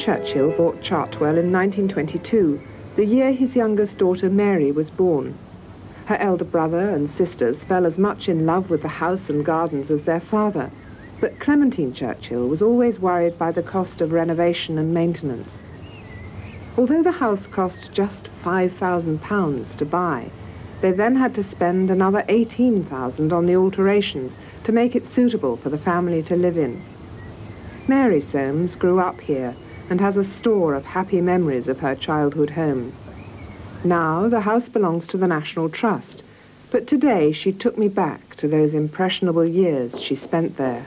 Churchill bought Chartwell in 1922, the year his youngest daughter Mary was born. Her elder brother and sisters fell as much in love with the house and gardens as their father, but Clementine Churchill was always worried by the cost of renovation and maintenance. Although the house cost just £5,000 to buy, they then had to spend another £18,000 on the alterations to make it suitable for the family to live in. Mary Soames grew up here and has a store of happy memories of her childhood home. Now the house belongs to the National Trust, but today she took me back to those impressionable years she spent there.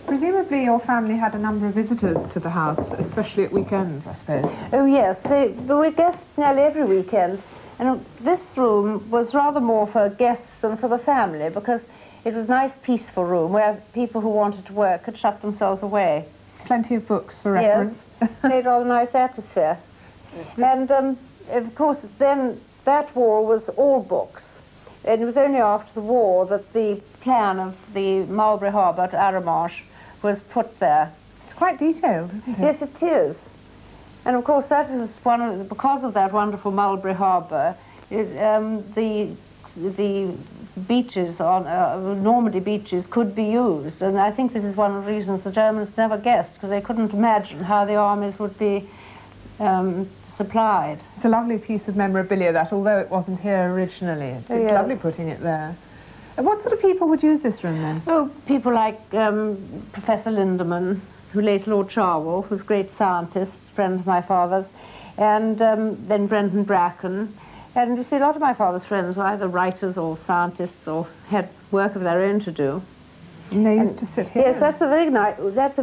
Presumably your family had a number of visitors to the house, especially at weekends, I suppose. Oh yes, there were guests nearly every weekend, and this room was rather more for guests than for the family, because it was a nice, peaceful room where people who wanted to work could shut themselves away. Plenty of books for reference. Yes, made rather nice atmosphere. And of course, then that wall was all books. And it was only after the war that the plan of the Mulberry Harbour at Arromarsh was put there. It's quite detailed, isn't it? Yes, it is. And of course, that is because of that wonderful Mulberry Harbour, the beaches on Normandy beaches could be used, and I think this is one of the reasons the Germans never guessed, because they couldn't imagine how the armies would be supplied. It's a lovely piece of memorabilia, that, although it wasn't here originally. It's lovely putting it there. And what sort of people would use this room then? Oh, people like Professor Lindemann, who later Lord Chartwell, who was a great scientist, friend of my father's, and then Brenton Bracken. And you see, a lot of my father's friends were either writers or scientists or had work of their own to do. And they used to sit here? Yes, that's a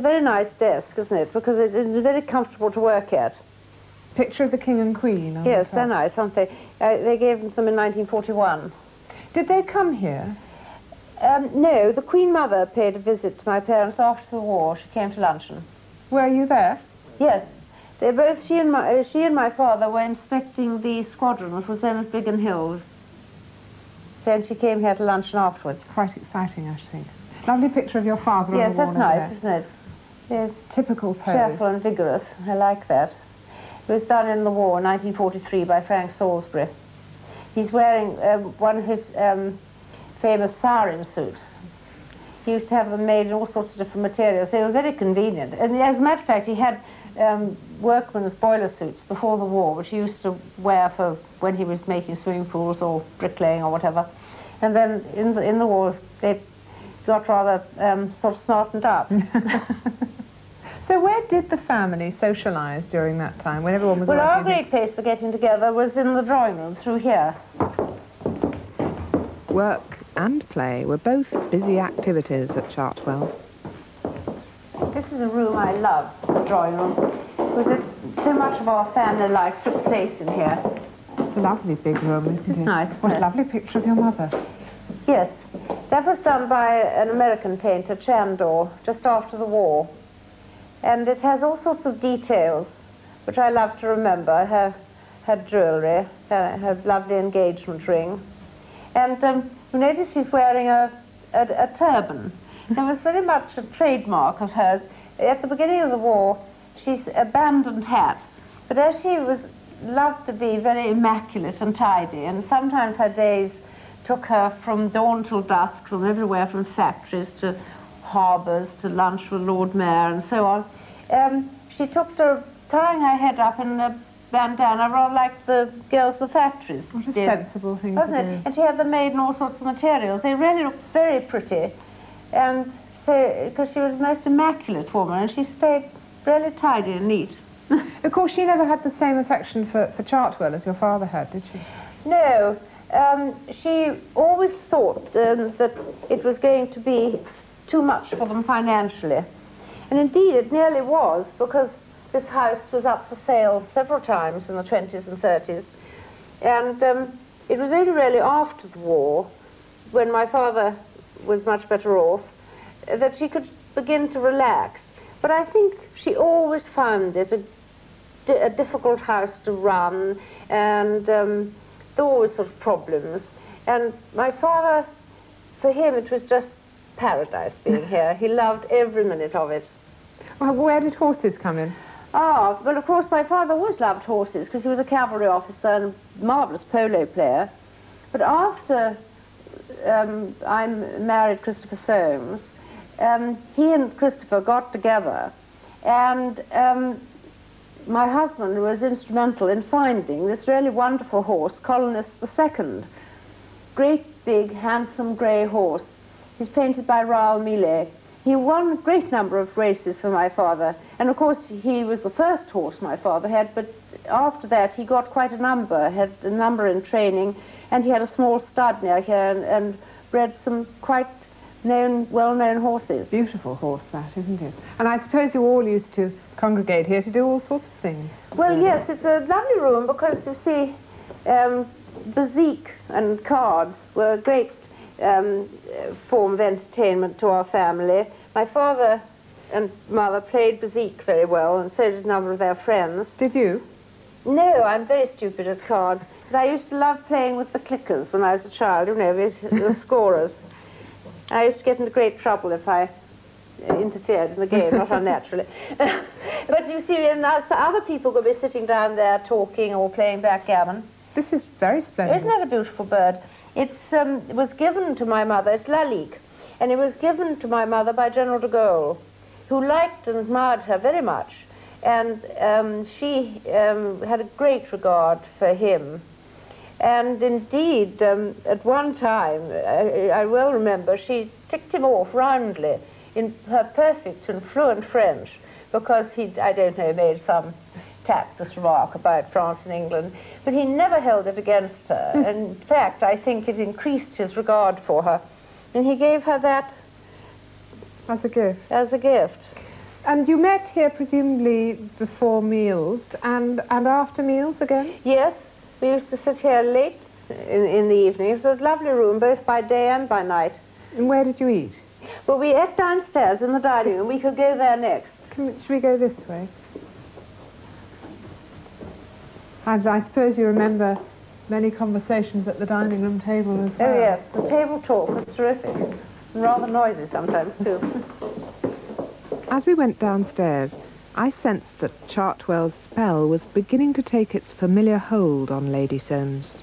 very nice desk, isn't it? Because it's very comfortable to work at. Picture of the King and Queen. Yes, they're nice, aren't they? They gave them in 1941. Did they come here? No, the Queen Mother paid a visit to my parents after the war. She came to luncheon. Were you there? Yes. They both, she and my father were inspecting the squadron, which was then at Biggin Hill. Then she came here to luncheon afterwards. Quite exciting, I should think. Lovely picture of your father on the the wall. Yes, that's nice, isn't it? Yes. Typical pose. Cheerful and vigorous. I like that. It was done in the war, 1943, by Frank Salisbury. He's wearing one of his famous siren suits. He used to have them made in all sorts of different materials. They were very convenient. And as a matter of fact, he had workman's boiler suits before the war, which he used to wear for when he was making swimming pools or bricklaying or whatever. And then in the war, they got rather sort of smartened up. So where did the family socialise during that time, when everyone was working? Well, our great place for getting together was in the drawing room, through here. Work and play were both busy activities at Chartwell. This is a room I love, the drawing room, because so much of our family life took place in here. It's a lovely big room, isn't it? It's nice. What a lovely picture of your mother. Yes, that was done by an American painter, Chandor, just after the war. And it has all sorts of details, which I love to remember. Her jewellery, her lovely engagement ring. And you notice she's wearing a turban. It was very much a trademark of hers. At the beginning of the war, she's abandoned hats, but as she loved to be very immaculate and tidy, and sometimes her days took her from dawn till dusk, from everywhere, from factories to harbours to lunch with Lord Mayor and so on. She took to tying her head up in a bandana, rather like the girls of the factories What a did. sensible thing Wasn't to it? do. And she had them made in all sorts of materials. They really looked very pretty. And so, because she was the most immaculate woman, and she stayed really tidy and neat. Of course, she never had the same affection for Chartwell as your father had, did she? No. She always thought that it was going to be too much for them financially. And indeed, it nearly was, because this house was up for sale several times in the 20s and 30s. And it was only really after the war, when my father was much better off, that she could begin to relax. But I think she always found it a difficult house to run, and there were always sort of problems. And my father, for him, it was just paradise being here. He loved every minute of it. Well, where did horses come in? Ah, well, of course, my father always loved horses because he was a cavalry officer and a marvellous polo player. But after I married Christopher Soames, he and Christopher got together, and my husband was instrumental in finding this really wonderful horse, Colonist II. Great, big, handsome grey horse. He's painted by Raoul Millet. He won a great number of races for my father, and of course he was the first horse my father had, but after that he got quite a number, had a number in training, and he had a small stud near here and bred some quite well-known horses. Beautiful horse, that, isn't it? And I suppose you all used to congregate here to do all sorts of things. Well, yes, it's a lovely room because, you see, bezique and cards were a great form of entertainment to our family. My father and mother played bezique very well, and so did a number of their friends. Did you? No, I'm very stupid at cards. But I used to love playing with the clickers when I was a child, you know, the scorers. I used to get into great trouble if I interfered in the game, not unnaturally. But you see, other people could be sitting down there talking or playing backgammon. This is very splendid. Isn't that a beautiful bird? It was given to my mother, it's Lalique, and it was given to my mother by General de Gaulle, who liked and admired her very much. And she had a great regard for him. And indeed, at one time, I well remember, she ticked him off roundly in her perfect and fluent French, because he, I don't know, made some tactless remark about France and England, but he never held it against her. In fact, I think it increased his regard for her. And he gave her that as a gift. As a gift. And you met here presumably before meals and after meals again? Yes, we used to sit here late in the evening. It was a lovely room, both by day and by night. And where did you eat? Well, we ate downstairs in the dining room. We could go there next. Should we go this way? And I suppose you remember many conversations at the dining room table as well. Oh, yes. The table talk was terrific. And rather noisy sometimes, too. As we went downstairs, I sensed that Chartwell's spell was beginning to take its familiar hold on Lady Soames.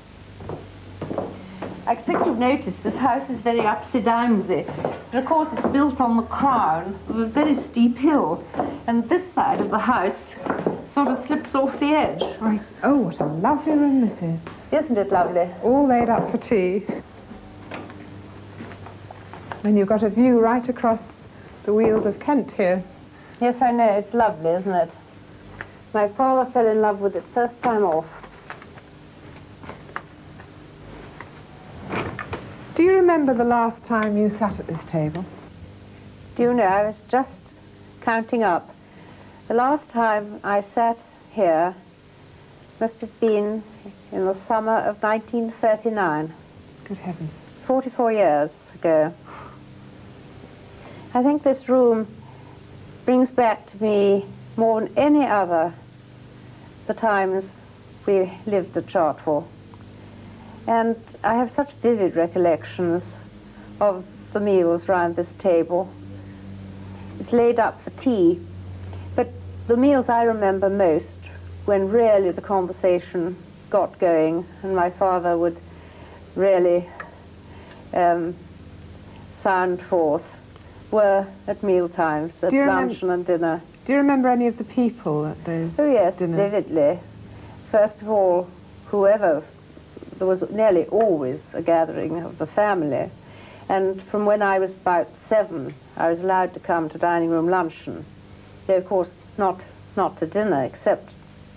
I expect you've noticed this house is very upsy-downsy. But of course it's built on the crown of a very steep hill. And this side of the house sort of slips off the edge. Oh, what a lovely room this is. Isn't it lovely? All laid up for tea. And you've got a view right across the Weald of Kent here. Yes, I know. It's lovely, isn't it? My father fell in love with it first time off. Do you remember the last time you sat at this table? Do you know, I was just counting up. The last time I sat here must have been in the summer of 1939. Good heavens. 44 years ago. I think this room brings back to me more than any other the times we lived at Chartwell. And I have such vivid recollections of the meals round this table. It's laid up for tea, but the meals I remember most, when really the conversation got going and my father would really sound forth, were at meal times, at luncheon and dinner. Do you remember any of the people at those dinners? Oh yes, vividly. First of all, whoever, there was nearly always a gathering of the family. And from when I was about 7, I was allowed to come to dining room luncheon. Though, of course, not to dinner, except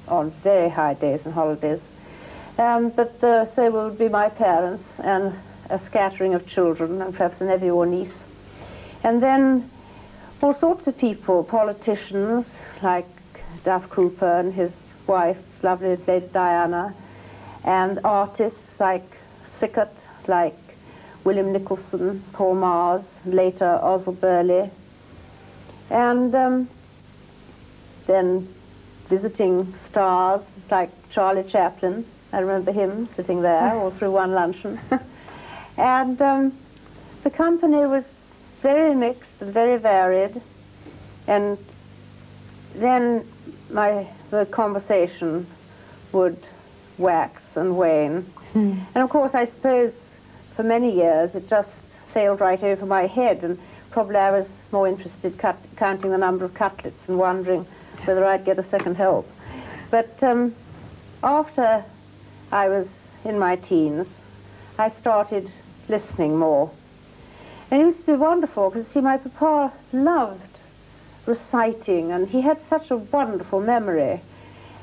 on very high days and holidays. So would be my parents and a scattering of children, and perhaps a nephew or niece. And then all sorts of people, politicians like Duff Cooper and his wife, lovely Lady Diana, and artists like Sickert, like William Nicholson, Paul Mars, later Oswald Burley, and then visiting stars like Charlie Chaplin. I remember him sitting there all through one luncheon. And the company was very mixed and very varied. And then the conversation would wax and wane. And of course, I suppose for many years it just sailed right over my head, and probably I was more interested counting the number of cutlets and wondering whether I'd get a second help. But after I was in my teens, I started listening more. And it used to be wonderful, because, see, my papa loved reciting, and he had such a wonderful memory.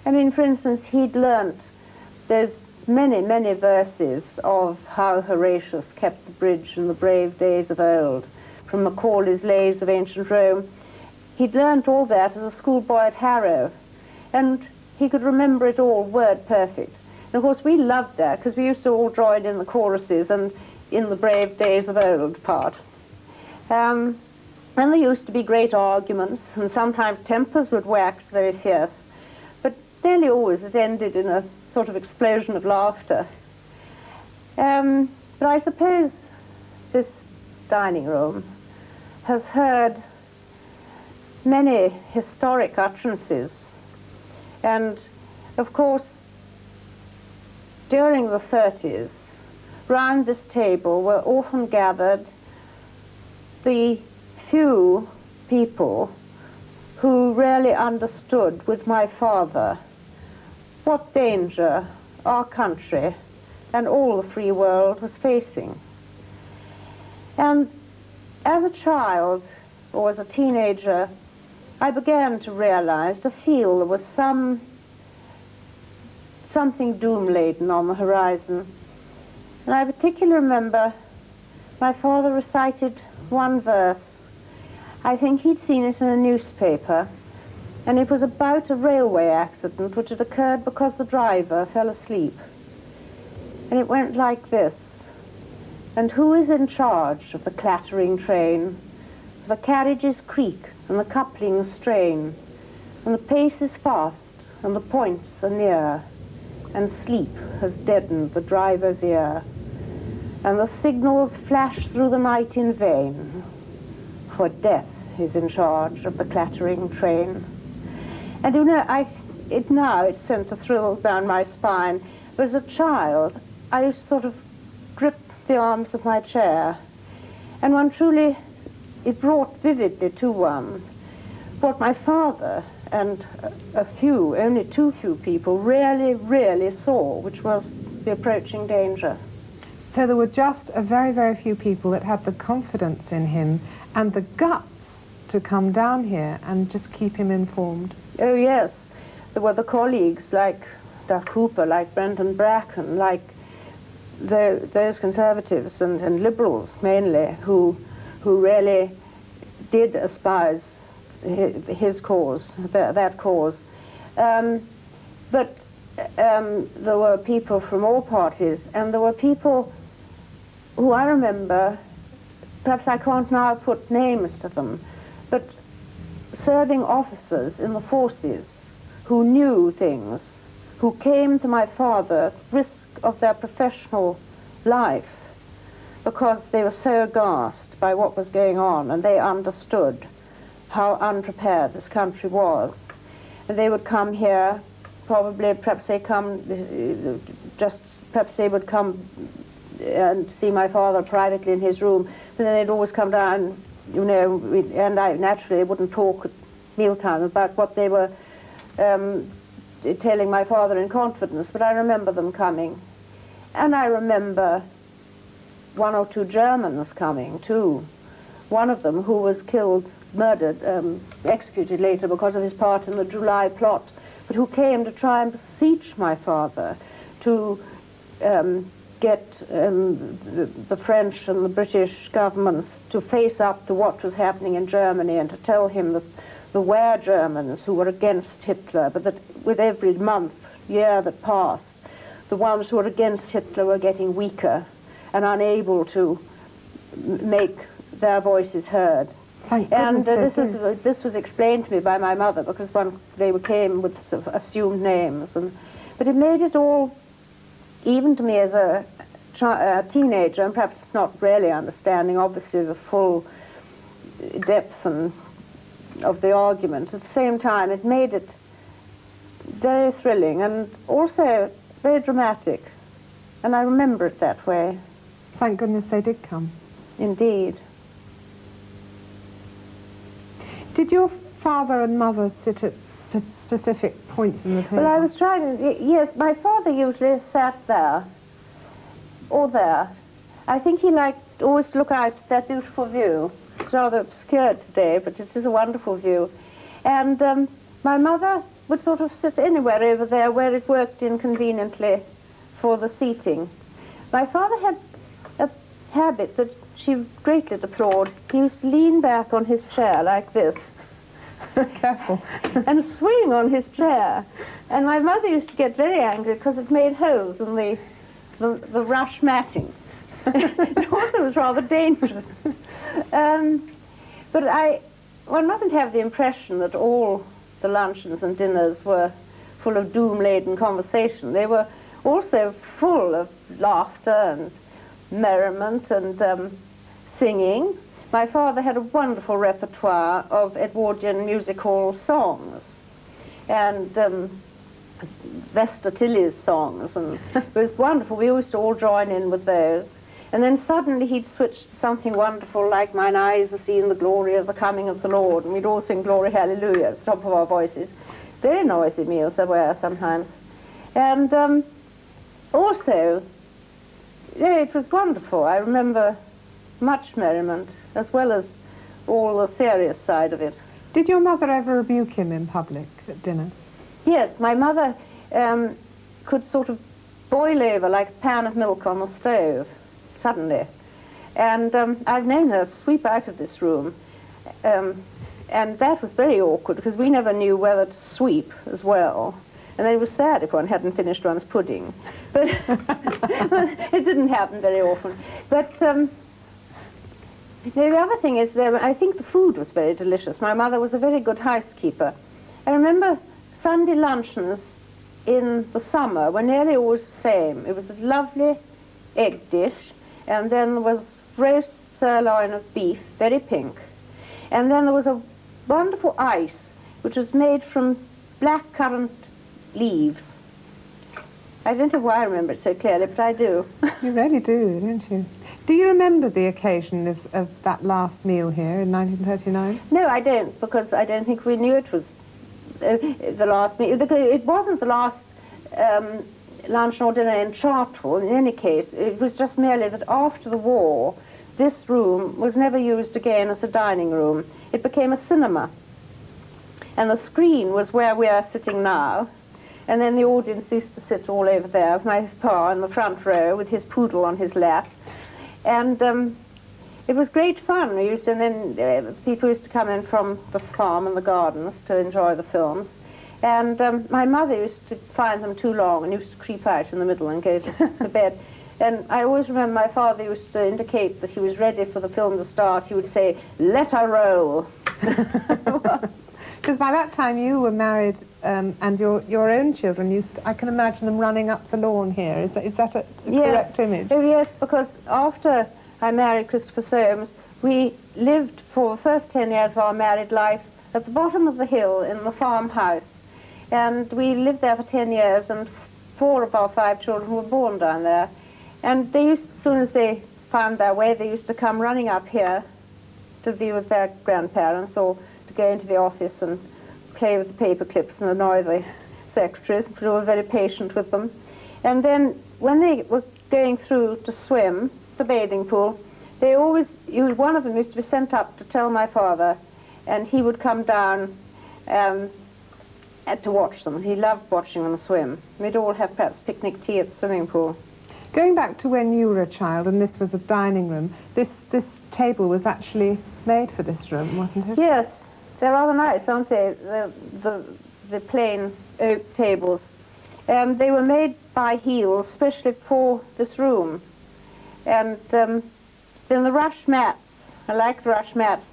I mean, for instance, he'd learnt those many, many verses of how Horatius kept the bridge in the brave days of old, from Macaulay's Lays of Ancient Rome. He'd learnt all that as a schoolboy at Harrow, and he could remember it all word perfect. And of course we loved that, because we used to all join in the choruses and in the brave days of old part. And there used to be great arguments, and sometimes tempers would wax very fierce, but nearly always it ended in a sort of explosion of laughter. But I suppose this dining room has heard many historic utterances, and of course during the 30s round this table were often gathered the few people who really understood with my father what danger our country and all the free world was facing. And as a child, or as a teenager, I began to realize, to feel there was something doom-laden on the horizon. And I particularly remember my father recited one verse. I think he'd seen it in a newspaper, and it was about a railway accident which had occurred because the driver fell asleep. And it went like this: "And who is in charge of the clattering train? The carriages creak and the couplings strain, and the pace is fast and the points are near, and sleep has deadened the driver's ear, and the signals flash through the night in vain, for death is in charge of the clattering train." And you know, it sent a thrill down my spine. But as a child, I used to sort of grip the arms of my chair, and it brought vividly to one what my father and only too few people really, really saw, which was the approaching danger. So there were just a very, very few people that had the confidence in him and the guts to come down here and just keep him informed. Oh yes, there were the colleagues like Doug Cooper, like Brendan Bracken, like those conservatives and liberals mainly, who really did espouse his cause, that cause. But there were people from all parties, and there were people who I remember, perhaps I can't now put names to them, but serving officers in the forces who knew things, who came to my father at risk of their professional life because they were so aghast by what was going on, and they understood how unprepared this country was. And they would come here, perhaps they would come and see my father privately in his room, but then they'd always come down, you know, and naturally they wouldn't talk at mealtime about what they were telling my father in confidence, but I remember them coming. And I remember one or two Germans coming too. One of them who was killed, murdered, executed later because of his part in the July plot, but who came to try and beseech my father to get the French and the British governments to face up to what was happening in Germany, and to tell him that there were Germans who were against Hitler, but that with every year that passed, the ones who were against Hitler were getting weaker and unable to make their voices heard. And this was explained to me by my mother, because they came with sort of assumed names, but it made it all, even to me as a teenager, and perhaps not really understanding obviously the full depth of the argument. At the same time, it made it very thrilling and also very dramatic. And I remember it that way. Thank goodness they did come. Indeed. Did your father and mother sit at specific points in the table? Well, I was trying to, yes, my father usually sat there, or there. I think he liked always to look out at that beautiful view. It's rather obscured today, but it is a wonderful view. And my mother would sort of sit anywhere over there where it worked inconveniently for the seating. My father had a habit that she greatly deplored. He used to lean back on his chair like this. Careful. And swing on his chair. And my mother used to get very angry because it made holes in the rush matting. It also was rather dangerous. But one mustn't have the impression that all the luncheons and dinners were full of doom-laden conversation. They were also full of laughter and merriment and singing. My father had a wonderful repertoire of Edwardian music hall songs and Vesta Tilley's songs, and it was wonderful. We used to all join in with those. And then suddenly he'd switch to something wonderful like "Mine eyes have seen the glory of the coming of the Lord," and we'd all sing "Glory, Hallelujah" at the top of our voices. Very noisy meals there were sometimes. And also, yeah, it was wonderful. I remember much merriment, as well as all the serious side of it. Did your mother ever rebuke him in public at dinner? Yes, my mother could sort of boil over like a pan of milk on the stove, suddenly. And I've known her sweep out of this room. And that was very awkward, because we never knew whether to sweep as well. And then it was sad if one hadn't finished one's pudding. But it didn't happen very often. But the other thing is, I think the food was very delicious. My mother was a very good housekeeper. I remember Sunday luncheons in the summer were nearly always the same. It was a lovely egg dish, and then there was roast sirloin of beef, very pink. And then there was a wonderful ice, which was made from blackcurrant leaves. I don't know why I remember it so clearly, but I do. You really do, don't you? Do you remember the occasion of that last meal here in 1939? No, I don't, because I don't think we knew it was the last meal. It wasn't the last lunch or dinner in Chartwell, in any case. It was just merely that after the war, this room was never used again as a dining room. It became a cinema. And the screen was where we are sitting now. And then the audience used to sit all over there, with my pa in the front row with his poodle on his lap. And it was great fun. And then people used to come in from the farm and the gardens to enjoy the films. And my mother used to find them too long and used to creep out in the middle and go to bed. And I always remember my father used to indicate that he was ready for the film to start. He would say, "Let her roll." Because by that time you were married and your own children, I can imagine them running up the lawn here. Is that a correct image? Oh, yes, because after I married Christopher Soames, we lived for the first 10 years of our married life at the bottom of the hill in the farmhouse. And we lived there for 10 years, and 4 of our 5 children were born down there. And they used, as soon as they found their way, they used to come running up here to be with their grandparents, or to go into the office and play with the paper clips and annoy the secretaries, who were very patient with them. And then when they were going through to swim, the bathing pool, they always, one of them used to be sent up to tell my father, and he would come down to watch them. He loved watching them swim. We'd all have perhaps picnic tea at the swimming pool. Going back to when you were a child and this was a dining room, this table was actually made for this room, wasn't it? Yes, they're rather nice, aren't they? The plain oak tables. They were made by Heels, especially for this room. And then the rush mats, I like the rush mats,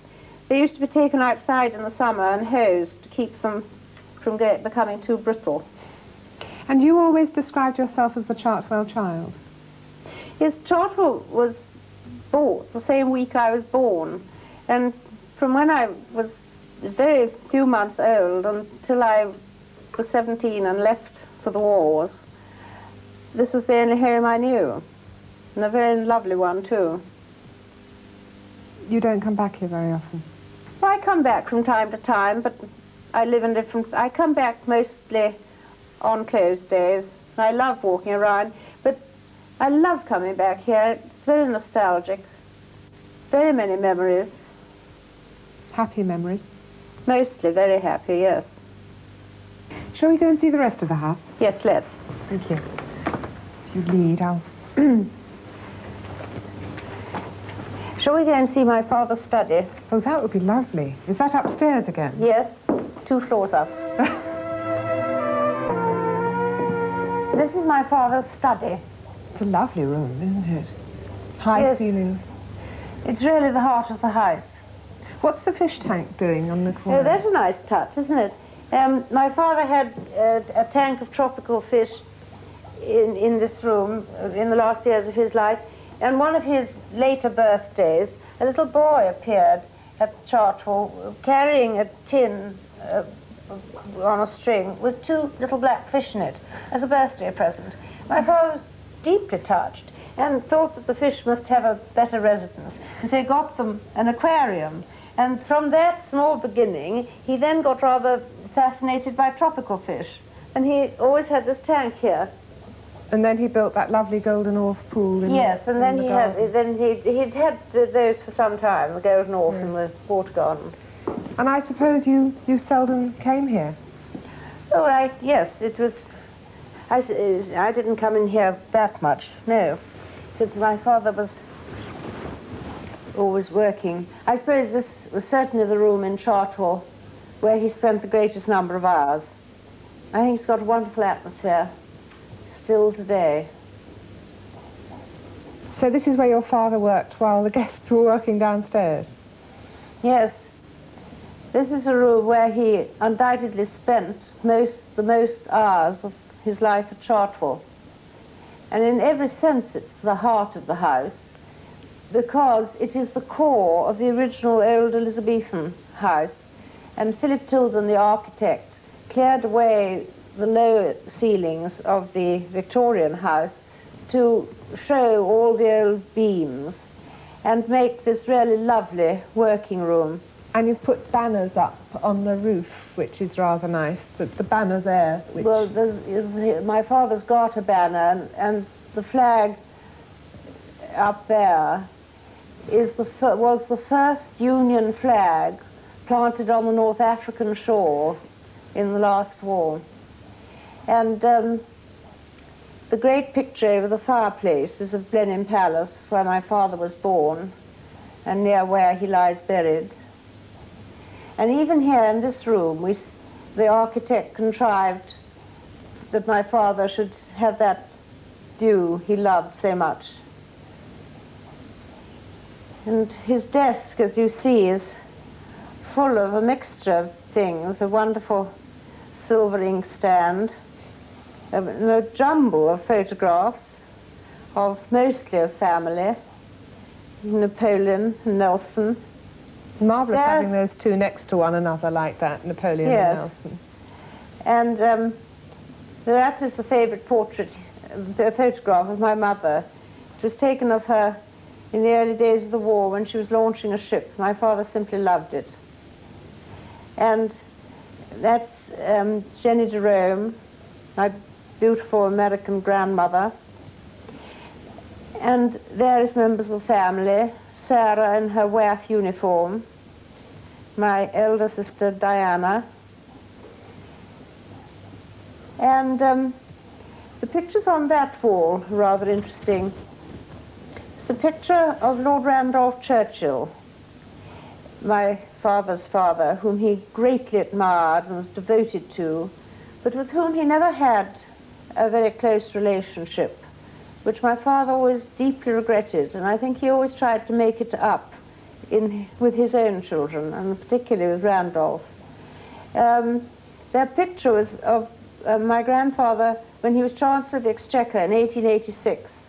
they used to be taken outside in the summer and hosed to keep them from becoming too brittle. And you always described yourself as the Chartwell child? Yes, Chartwell was bought the same week I was born. And from when I was very few months old until I was 17 and left for the wars, this was the only home I knew, and a very lovely one too. You don't come back here very often? Well, I come back from time to time, but I live in different... I come back mostly on closed days. I love walking around, but I love coming back here. It's very nostalgic. Very many memories. Happy memories? Mostly very happy, yes. Shall we go and see the rest of the house? Yes, let's. Thank you. If you lead, I'll... Shall we go and see my father's study? Oh, that would be lovely. Is that upstairs again? Yes, 2 floors up. This is my father's study. It's a lovely room, isn't it? High Yes. ceilings. It's really the heart of the house. What's the fish tank doing on the corner? Oh, that's a nice touch, isn't it? My father had a tank of tropical fish in this room in the last years of his life. And one of his later birthdays, a little boy appeared at Chartwell carrying a tin on a string with 2 little black fish in it as a birthday present. My father was deeply touched and thought that the fish must have a better residence. And so he got them an aquarium. And from that small beginning, he then got rather fascinated by tropical fish. And he always had this tank here. And then he built that lovely golden orf pool in Yes, and then he'd had those for some time, the golden orf and the water garden. And I suppose you seldom came here? Oh, right, yes, it was... I didn't come in here that much, no, because my father was always working. I suppose this was certainly the room in Chartwell where he spent the greatest number of hours. I think it's got a wonderful atmosphere. Still today. So this is where your father worked while the guests were working downstairs? Yes. This is a room where he undoubtedly spent the most hours of his life at Chartwell. And in every sense it's the heart of the house, because it is the core of the original old Elizabethan house. And Philip Tilden, the architect, cleared away the low ceilings of the Victorian house to show all the old beams and make this really lovely working room. And you've put banners up on the roof, which is rather nice, the banner there. Which... Well, my father's got a banner, and the flag up there is was the first Union flag planted on the North African shore in the last war. And the great picture over the fireplace is of Blenheim Palace, where my father was born, and near where he lies buried. And even here in this room, the architect contrived that my father should have that view he loved so much. And his desk, as you see, is full of a mixture of things, a wonderful silver inkstand, a jumble of photographs, mostly of family, Napoleon and Nelson. Marvellous having those two next to one another like that, Napoleon and Nelson. And that is the favourite photograph of my mother. It was taken of her in the early days of the war when she was launching a ship. My father simply loved it. And that's Jenny Jerome, my beautiful American grandmother. And there is members of the family, Sarah in her WAF uniform, my elder sister Diana, and the pictures on that wall are rather interesting. It's a picture of Lord Randolph Churchill, my father's father, whom he greatly admired and was devoted to, but with whom he never had a very close relationship, which my father always deeply regretted, and I think he always tried to make it up with his own children, and particularly with Randolph. Their picture was of my grandfather when he was Chancellor of the Exchequer in 1886,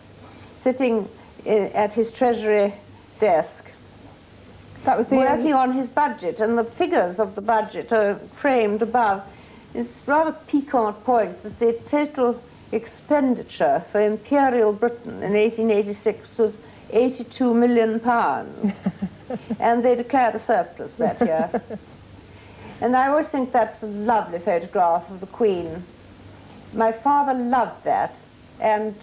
sitting at his Treasury desk, working on his budget, and the figures of the budget are framed above. it's rather piquant point that the total expenditure for Imperial Britain in 1886 was £82 million. And they declared a surplus that year. And I always think that's a lovely photograph of the Queen. My father loved that, and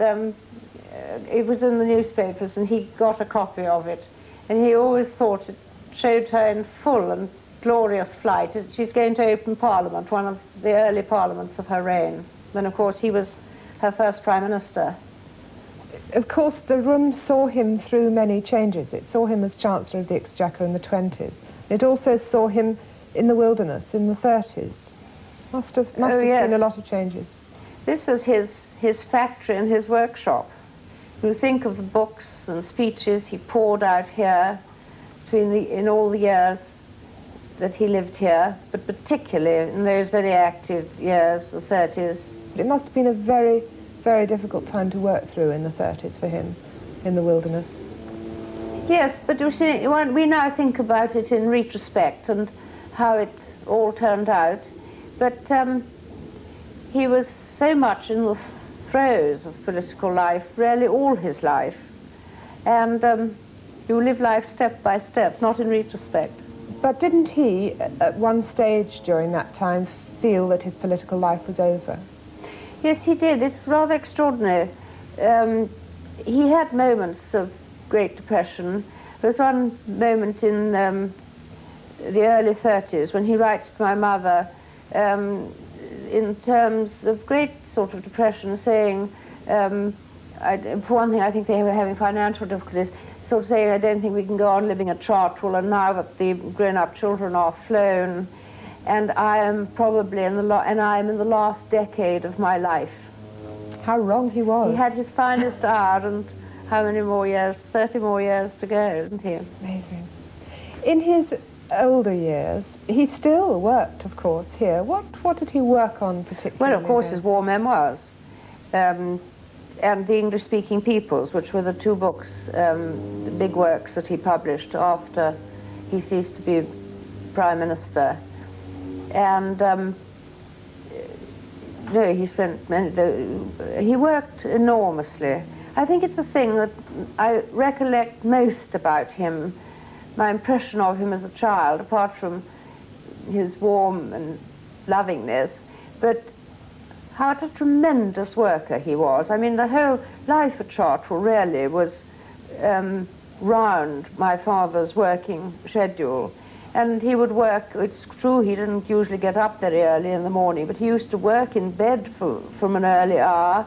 it was in the newspapers, and he got a copy of it. And he always thought it showed her in full and glorious flight. She's going to open Parliament, one of the early parliaments of her reign. Then, of course, he was her first Prime Minister. Of course, the room saw him through many changes. It saw him as Chancellor of the Exchequer in the 20s. It also saw him in the wilderness in the 30s. Must have Yes. seen a lot of changes. This was his factory and his workshop. You think of the books and speeches he poured out here in all the years that he lived here, but particularly in those very active years, the 30s. It must have been a very, very difficult time to work through in the 30s for him, in the wilderness. Yes, but you see, we now think about it in retrospect and how it all turned out. But he was so much in the throes of political life, really all his life. And you live life step by step, not in retrospect. But didn't he, at one stage during that time, feel that his political life was over? Yes, he did. It's rather extraordinary. He had moments of Great Depression. There was one moment in the early 30s when he writes to my mother in terms of great sort of depression, saying, for one thing, I think they were having financial difficulties, sort of saying, I don't think we can go on living at Chartwell, and now that the grown-up children are flown, and I am probably in the last decade of my life. How wrong he was. He had his finest hour, and how many more years? 30 more years to go, didn't he? Amazing. In his older years, he still worked, of course, here. What did he work on particularly? Well, of course, then? his war memoirs, and the English-speaking peoples, which were the two books, the big works that he published after he ceased to be Prime Minister. And no, he spent he worked enormously. I think it's the thing that I recollect most about him, my impression of him as a child, apart from his warm and lovingness, but how a tremendous worker he was. I mean, the whole life at Chartwell really was round my father's working schedule. And he would work, it's true he didn't usually get up very early in the morning, but he used to work in bed from an early hour.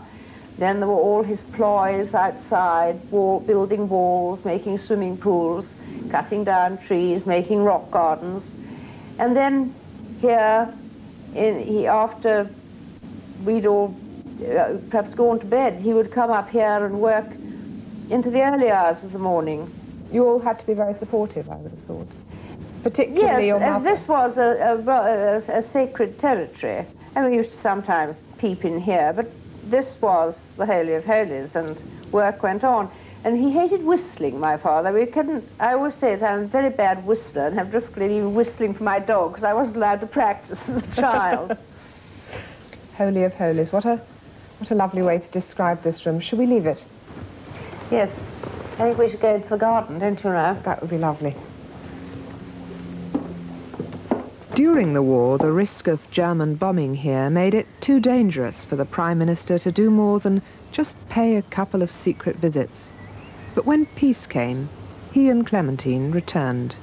Then there were all his ploys outside, building walls, making swimming pools, cutting down trees, making rock gardens. And then here, after we'd all perhaps gone to bed, he would come up here and work into the early hours of the morning. You all had to be very supportive, I would have thought. Particularly your mother. Yes, this was a sacred territory. And we used to sometimes peep in here, but this was the Holy of Holies, and work went on. And he hated whistling, my father. I always say that I'm a very bad whistler and have difficulty even whistling for my dog, because I wasn't allowed to practice as a child. Holy of Holies. What a lovely way to describe this room. Should we leave it? Yes. I think we should go into the garden, don't you know? That would be lovely. During the war, the risk of German bombing here made it too dangerous for the Prime Minister to do more than just pay a couple of secret visits. But when peace came, he and Clementine returned.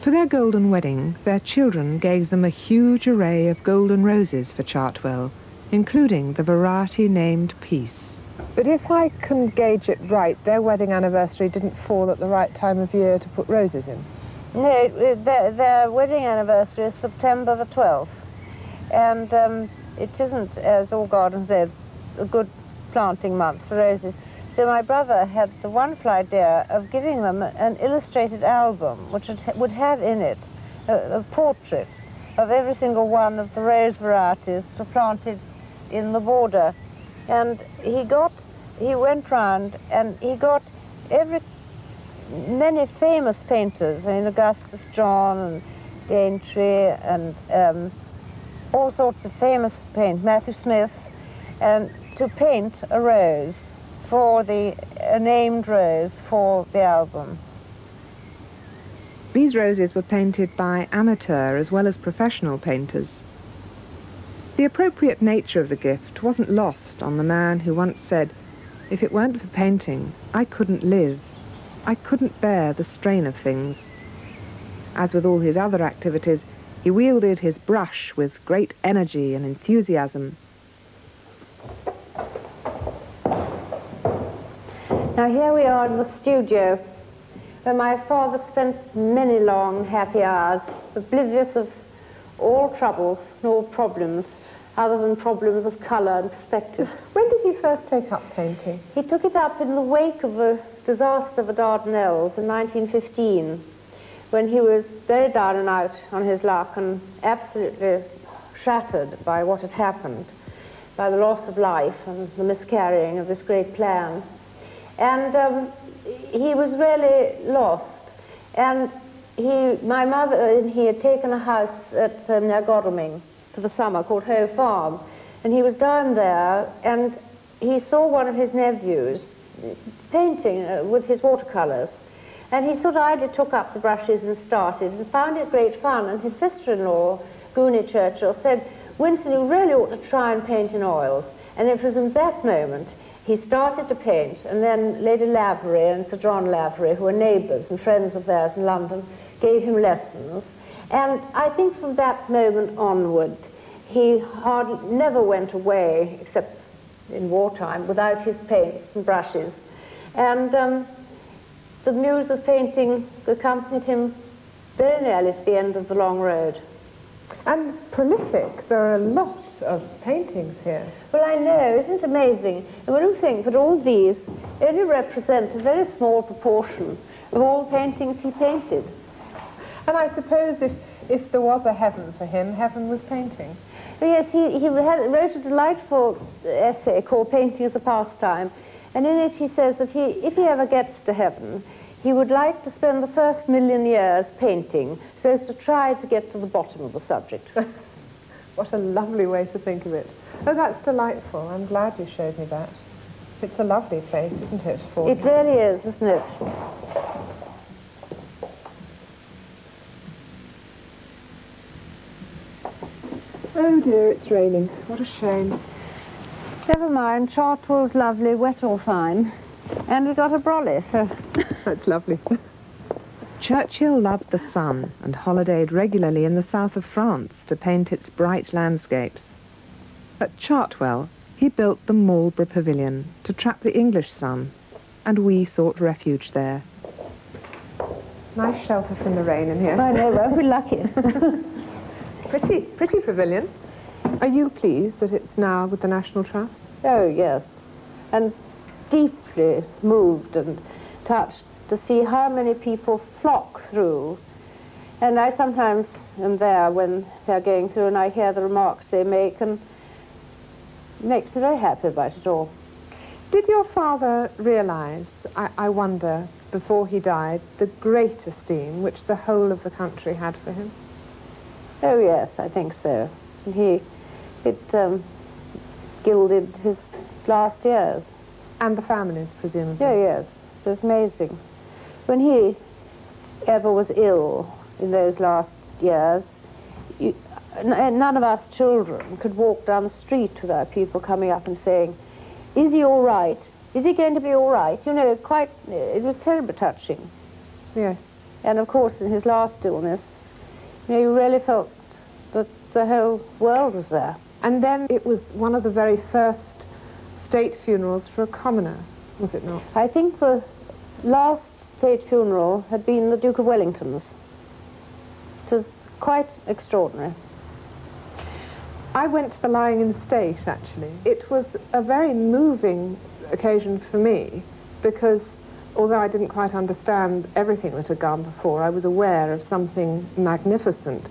For their golden wedding, their children gave them a huge array of golden roses for Chartwell, including the variety named Peace. But if I can gauge it right, their wedding anniversary didn't fall at the right time of year to put roses in. No, their wedding anniversary is September the 12th. And it isn't, as all gardens say, a good planting month for roses. So my brother had the wonderful idea of giving them an illustrated album, which would have in it a portrait of every single one of the rose varieties planted in the border. And he went round and he got many famous painters, I mean, Augustus John and Daintree and all sorts of famous painters, Matthew Smith, to paint a rose for a named rose for the album. These roses were painted by amateur as well as professional painters. The appropriate nature of the gift wasn't lost on the man who once said, "If it weren't for painting, I couldn't live. I couldn't bear the strain of things." As with all his other activities, he wielded his brush with great energy and enthusiasm. Now here we are in the studio, where my father spent many long, happy hours, oblivious of all troubles and all problems, other than problems of colour and perspective. When did he first take up painting? He took it up in the wake of the disaster of the Dardanelles in 1915, when he was very down and out on his luck and absolutely shattered by what had happened, by the loss of life and the miscarrying of this great plan. And he was really lost. And my mother and he had taken a house at near Godalming for the summer called Hoe Farm. And he was down there and he saw one of his nephews painting with his watercolours. And he sort of idly took up the brushes and started and found it great fun. And his sister-in-law, Goonie Churchill, said, "Winston, you really ought to try and paint in oils." And it was in that moment he started to paint, and then Lady Lavery and Sir John Lavery, who were neighbours and friends of theirs in London, gave him lessons. And I think from that moment onward, he never went away, except in wartime, without his paints and brushes. And the muse of painting accompanied him very nearly to the end of the long road. And prolific. There are a lot of paintings here. Well, I know, isn't it amazing? And when you think that all these only represent a very small proportion of all the paintings he painted. And I suppose if there was a heaven for him, heaven was painting. Yes, he wrote a delightful essay called Painting as a Pastime, and in it he says that if he ever gets to heaven, he would like to spend the first 1,000,000 years painting so as to try to get to the bottom of the subject. What a lovely way to think of it. Oh, that's delightful. I'm glad you showed me that. It's a lovely place, isn't it? It really is, isn't it? Oh dear, it's raining. What a shame. Never mind, Chartwell's lovely, wet or fine. And we got a brolly, so... That's lovely. Churchill loved the sun and holidayed regularly in the south of France to paint its bright landscapes. At Chartwell, he built the Marlborough Pavilion to trap the English sun, and we sought refuge there. Nice shelter from the rain in here. I know, won't we lucky? Pretty pavilion. Are you pleased that it's now with the National Trust? Oh, yes. And deeply moved and touched to see how many people flock through. And I sometimes am there when they're going through and I hear the remarks they make, and it makes me very happy about it all. Did your father realise, I wonder, before he died, the great esteem which the whole of the country had for him? Oh, yes, I think so. And it gilded his last years. And the families, presumably? Oh, yes. It was amazing. When he ever was ill in those last years, none of us children could walk down the street without people coming up and saying, "Is he all right? Is he going to be all right?" You know, it was terribly touching. Yes. And of course, in his last illness, you know, you really felt that the whole world was there. And then it was one of the very first state funerals for a commoner, was it not? I think the last state funeral had been the Duke of Wellington's. It was quite extraordinary. I went to the lying in state, actually. It was a very moving occasion for me, because although I didn't quite understand everything that had gone before, I was aware of something magnificent.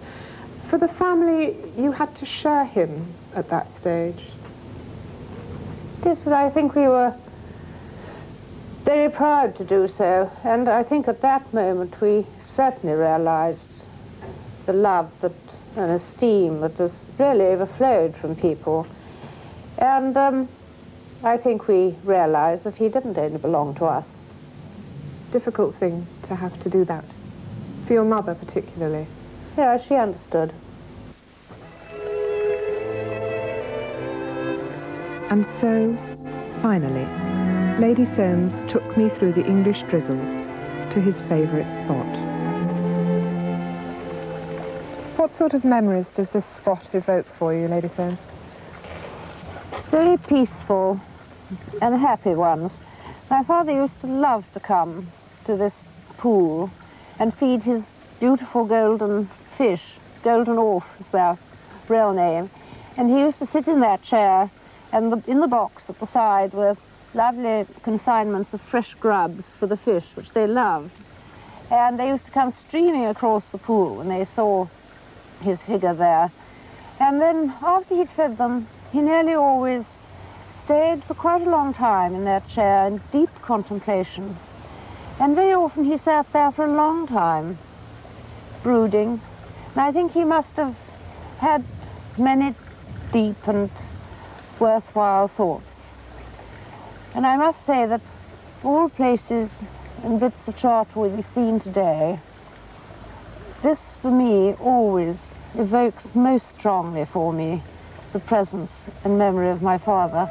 For the family, you had to share him at that stage. Yes, but I think we were very proud to do so, and I think at that moment we certainly realized the love that and esteem that was really overflowed from people. And I think we realized that he didn't only belong to us. Difficult thing to have to do that. For your mother particularly. Yeah, she understood. And so, finally, Lady Soames took me through the English drizzle to his favourite spot. What sort of memories does this spot evoke for you, Lady Soames? Very peaceful and happy ones. My father used to love to come to this pool and feed his beautiful golden fish. Golden Orf is their real name. And he used to sit in that chair, and in the box at the side were lovely consignments of fresh grubs for the fish, which they loved. And they used to come streaming across the pool when they saw his figure there. And then after he'd fed them, he nearly always stayed for quite a long time in that chair in deep contemplation. And very often he sat there for a long time, brooding. And I think he must have had many deep and worthwhile thoughts. And I must say that all places and bits of Chartwell we've seen today, this for me always evokes most strongly for me the presence and memory of my father.